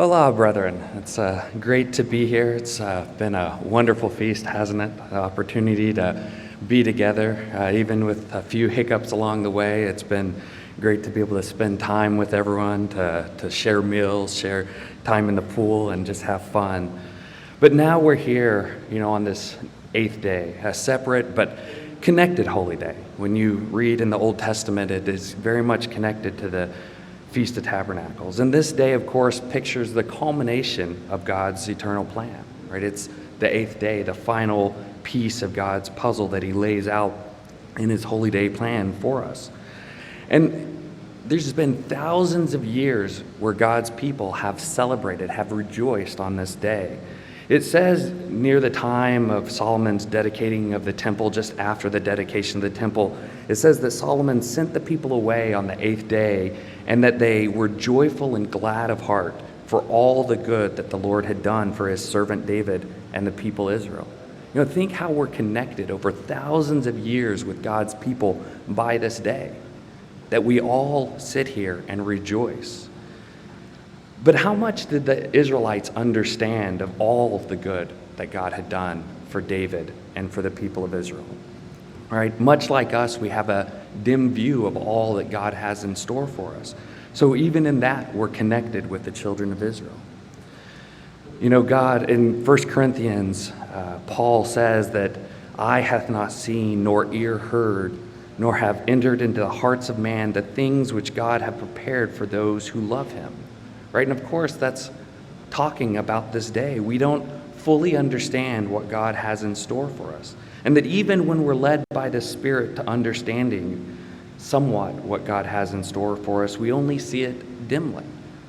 Hola, brethren. It's great to be here. It's been a wonderful feast, hasn't it? An opportunity to be together, even with a few hiccups along the way. It's been great to be able to spend time with everyone, to share meals, share time in the pool, and just have fun. But now we're here, on this 8th day, a separate but connected holy day. When you read in the Old Testament, it is very much connected to the Feast of Tabernacles. And this day, of course, pictures the culmination of God's eternal plan, right? It's the 8th day, the final piece of God's puzzle that he lays out in his holy day plan for us. And there's been thousands of years where God's people have celebrated, have rejoiced on this day. It says near the time of Solomon's dedicating of the temple, just after the dedication of the temple, it says that Solomon sent the people away on the 8th day and that they were joyful and glad of heart for all the good that the Lord had done for his servant David and the people Israel. Think how we're connected over thousands of years with God's people by this day, that we all sit here and rejoice. But how much did the Israelites understand of all of the good that God had done for David and for the people of Israel? All right, much like us, we have a dim view of all that God has in store for us. So even in that, we're connected with the children of Israel. God, in 1 Corinthians, Paul says that eye hath not seen, nor ear heard, nor have entered into the hearts of man the things which God hath prepared for those who love him. Right? And of course, that's talking about this day. We don't fully understand what God has in store for us. And that even when we're led by the Spirit to understanding somewhat what God has in store for us, we only see it dimly.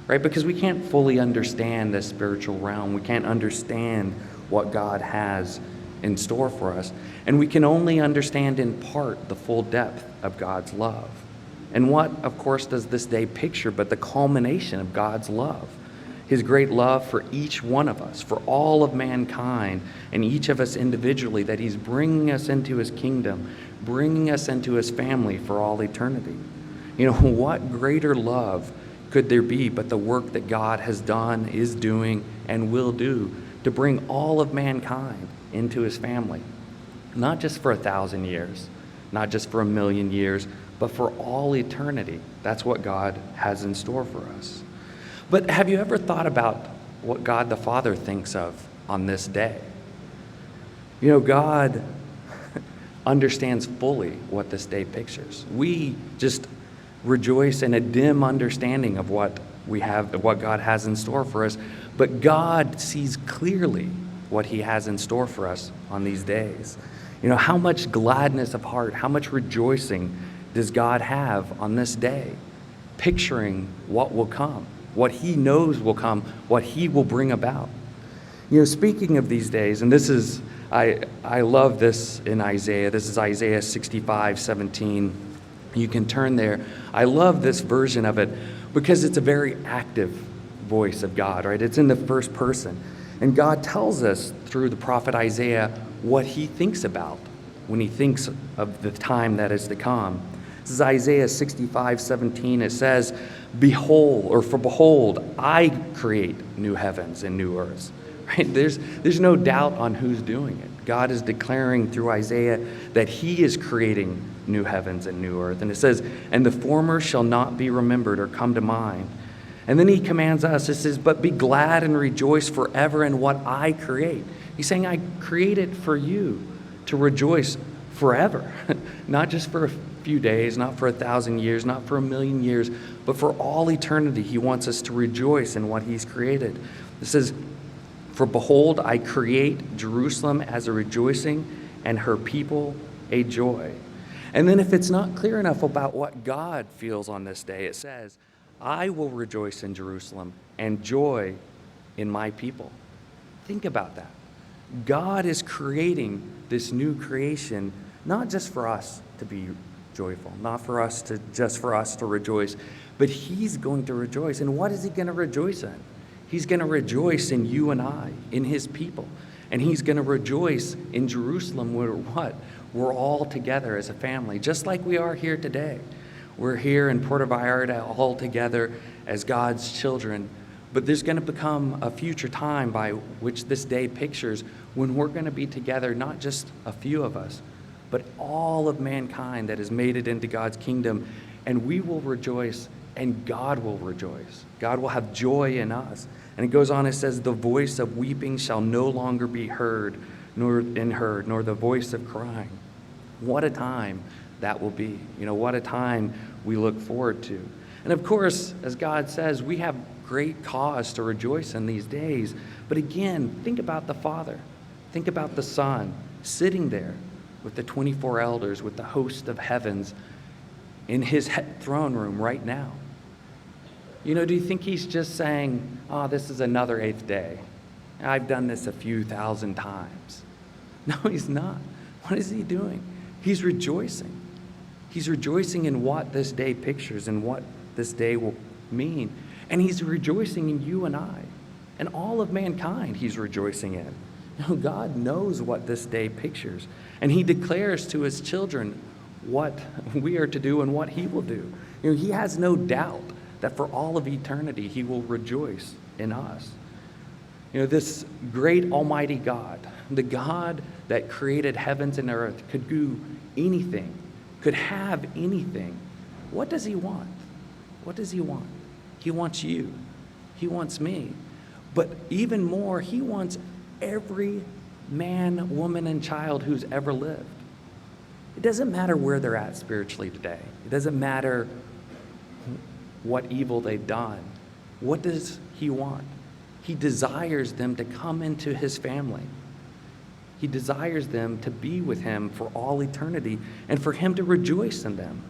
Right? Because we can't fully understand the spiritual realm. We can't understand what God has in store for us. And we can only understand in part the full depth of God's love. And what, of course, does this day picture but the culmination of God's love? His great love for each one of us, for all of mankind, and each of us individually, that he's bringing us into his kingdom, bringing us into his family for all eternity. What greater love could there be but the work that God has done, is doing, and will do to bring all of mankind into his family? Not just for 1,000 years, not just for 1,000,000 years, but for all eternity. That's what God has in store for us. But have you ever thought about what God the Father thinks of on this day? God understands fully what this day pictures. We just rejoice in a dim understanding of what we have, what God has in store for us. But God sees clearly what he has in store for us on these days. How much gladness of heart, how much rejoicing does God have on this day, picturing what will come, what he knows will come, what he will bring about. Speaking of these days, and this is, I love this in Isaiah. This is Isaiah 65:17. You can turn there. I love this version of it because it's a very active voice of God, right? It's in the first person. And God tells us through the prophet Isaiah what he thinks about when he thinks of the time that is to come. This is Isaiah 65:17. It says, behold, I create new heavens and new earths. Right? There's no doubt on who's doing it. God is declaring through Isaiah that he is creating new heavens and new earth. And it says, and the former shall not be remembered or come to mind. And then he commands us, it says, but be glad and rejoice forever in what I create. He's saying, I create it for you to rejoice forever, not just for a few days, not for 1,000 years, not for 1,000,000 years, but for all eternity. He wants us to rejoice in what he's created. It says, for behold, I create Jerusalem as a rejoicing and her people a joy. And then if it's not clear enough about what God feels on this day, it says, I will rejoice in Jerusalem and joy in my people. Think about that. God is creating this new creation, not just for us to be joyful, not for us to rejoice, but he's going to rejoice. And what is he going to rejoice in? He's going to rejoice in you and I, in his people. And he's going to rejoice in Jerusalem where what? We're all together as a family, just like we are here today. We're here in Puerto Vallarta all together as God's children, But there's going to become a future time by which this day pictures when we're going to be together, not just a few of us, but all of mankind that has made it into God's kingdom. And we will rejoice and God will rejoice. God will have joy in us. And it goes on, it says, the voice of weeping shall no longer be heard, nor the voice of crying. What a time that will be. What a time we look forward to. And of course, as God says, we have great cause to rejoice in these days. But again, think about the Father. Think about the Son sitting there with the 24 elders, with the host of heavens in his throne room right now. Do you think he's just saying, oh, this is another 8th day? I've done this a few thousand times. No, he's not. What is he doing? He's rejoicing. He's rejoicing in what this day pictures and what this day will mean. And he's rejoicing in you and I. And all of mankind he's rejoicing in. God knows what this day pictures. And he declares to his children what we are to do and what he will do. He has no doubt that for all of eternity he will rejoice in us. This great almighty God, the God that created heavens and earth, could do anything, could have anything. What does he want? What does he want? He wants you. He wants me. But even more, he wants every man, woman, and child who's ever lived. It doesn't matter where they're at spiritually today. It doesn't matter what evil they've done. What does he want? He desires them to come into his family. He desires them to be with him for all eternity and for him to rejoice in them.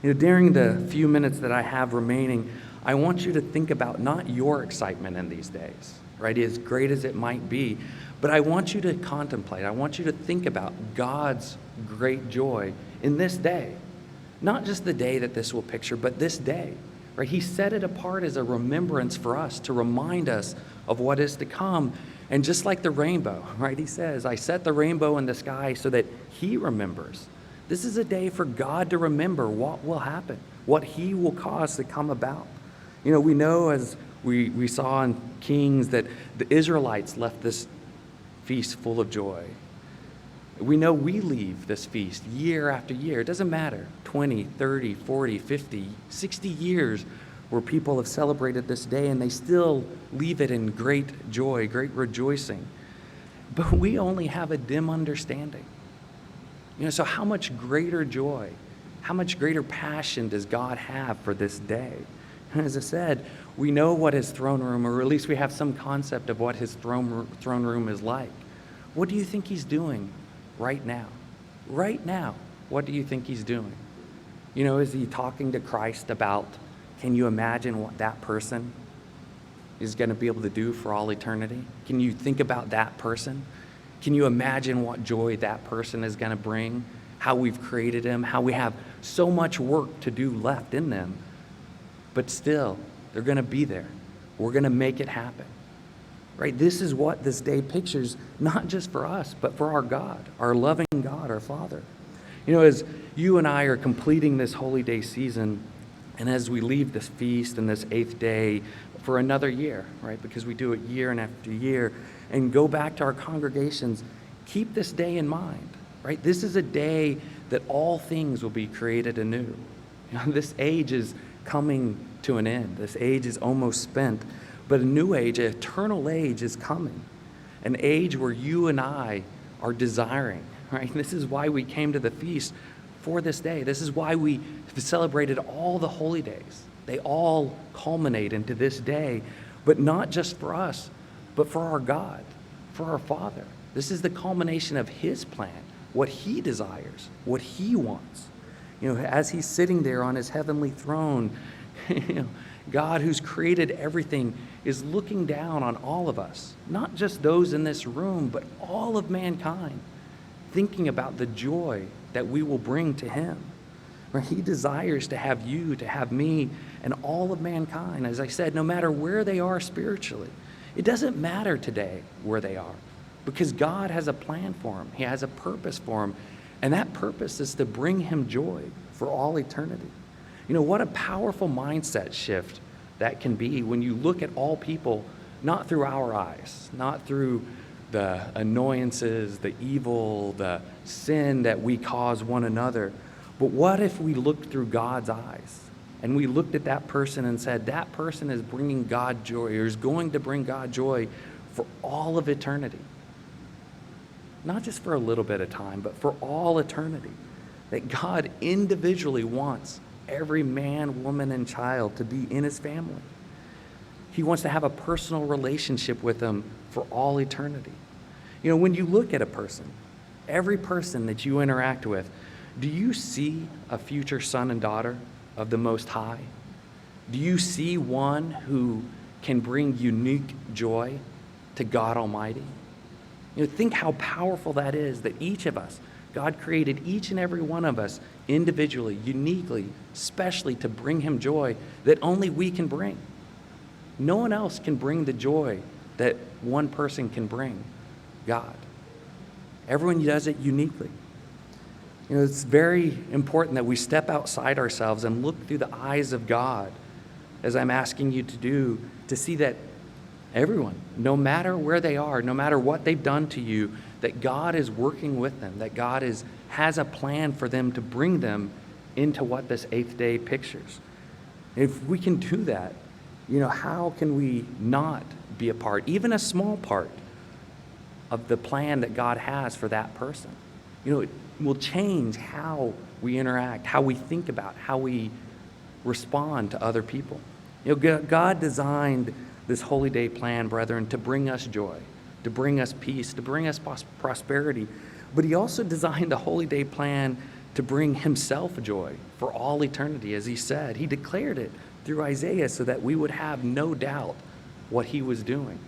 During the few minutes that I have remaining, I want you to think about not your excitement in these days, right? As great as it might be, but I want you to contemplate. I want you to think about God's great joy in this day. Not just the day that this will picture, but this day, right? He set it apart as a remembrance for us to remind us of what is to come. And just like the rainbow, right? He says, I set the rainbow in the sky so that he remembers. This is a day for God to remember what will happen, what he will cause to come about. We know, as we saw in Kings, that the Israelites left this feast full of joy. We know we leave this feast year after year. It doesn't matter, 20, 30, 40, 50, 60 years where people have celebrated this day and they still leave it in great joy, great rejoicing. But we only have a dim understanding. So how much greater joy, how much greater passion does God have for this day? And as I said, we know what his throne room, or at least we have some concept of what his throne room is like. What do you think he's doing right now? Right now, what do you think he's doing? Is he talking to Christ about, can you imagine what that person is going to be able to do for all eternity? Can you think about that person? Can you imagine what joy that person is going to bring? How we've created him, how we have so much work to do left in them, but still, they're going to be there. We're going to make it happen. Right? This is what this day pictures, not just for us, but for our God, our loving God, our Father. As you and I are completing this holy day season, and as we leave this feast and this 8th day for another year, right? Because we do it year and after year, and go back to our congregations, keep this day in mind, right? This is a day that all things will be created anew. This age is coming to an end. This age is almost spent, but a new age, an eternal age is coming. An age where you and I are desiring, right? This is why we came to the feast for this day. This is why we celebrated all the holy days. They all culminate into this day, but not just for us, but for our God, for our Father. This is the culmination of his plan, what he desires, what he wants. As he's sitting there on his heavenly throne, God, who's created everything, is looking down on all of us, not just those in this room, but all of mankind, thinking about the joy that we will bring to him. Right? He desires to have you, to have me, and all of mankind, as I said, no matter where they are spiritually. It doesn't matter today where they are, because God has a plan for them. He has a purpose for them, and that purpose is to bring him joy for all eternity. What a powerful mindset shift that can be when you look at all people, not through our eyes, not through the annoyances, the evil, the sin that we cause one another. But what if we looked through God's eyes and we looked at that person and said, that person is bringing God joy, or is going to bring God joy for all of eternity? Not just for a little bit of time, but for all eternity. That God individually wants every man, woman, and child to be in his family. He wants to have a personal relationship with them for all eternity. You know, when you look at a person, every person that you interact with, do you see a future son and daughter of the Most High? Do you see one who can bring unique joy to God Almighty? You know, think how powerful that is, that each of us, God created each and every one of us individually, uniquely, specially to bring him joy that only we can bring. No one else can bring the joy that one person can bring, God. Everyone does it uniquely. You know, it's very important that we step outside ourselves and look through the eyes of God, as I'm asking you to do, to see that everyone, no matter where they are, no matter what they've done to you, that God is working with them, that God has a plan for them to bring them into what this eighth day pictures. If we can do that, you know, how can we not be a part, even a small part, of the plan that God has for that person? You know, it will change how we interact, how we think about, how we respond to other people. You know, God designed this holy day plan, brethren, to bring us joy, to bring us peace, to bring us prosperity. But he also designed the holy day plan to bring himself joy for all eternity, as he said. He declared it through Isaiah so that we would have no doubt what he was doing.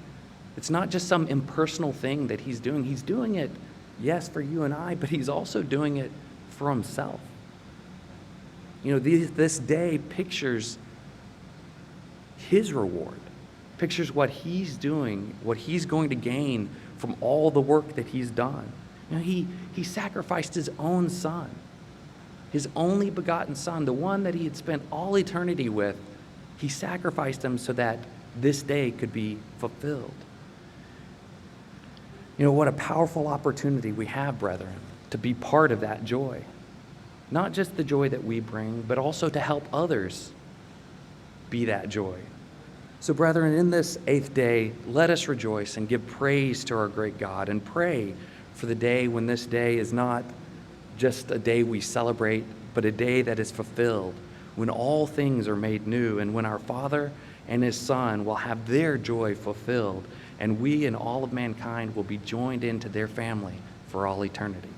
It's not just some impersonal thing that he's doing. He's doing it, yes, for you and I, but he's also doing it for himself. You know, this day pictures his reward, pictures what he's doing, what he's going to gain from all the work that he's done. You know, he sacrificed his own son, his only begotten son, the one that he had spent all eternity with. He sacrificed him so that this day could be fulfilled. You know, what a powerful opportunity we have, brethren, to be part of that joy. Not just the joy that we bring, but also to help others be that joy. So, brethren, in this eighth day, let us rejoice and give praise to our great God and pray for the day when this day is not just a day we celebrate, but a day that is fulfilled, when all things are made new, and when our Father and his Son will have their joy fulfilled, and we and all of mankind will be joined into their family for all eternity.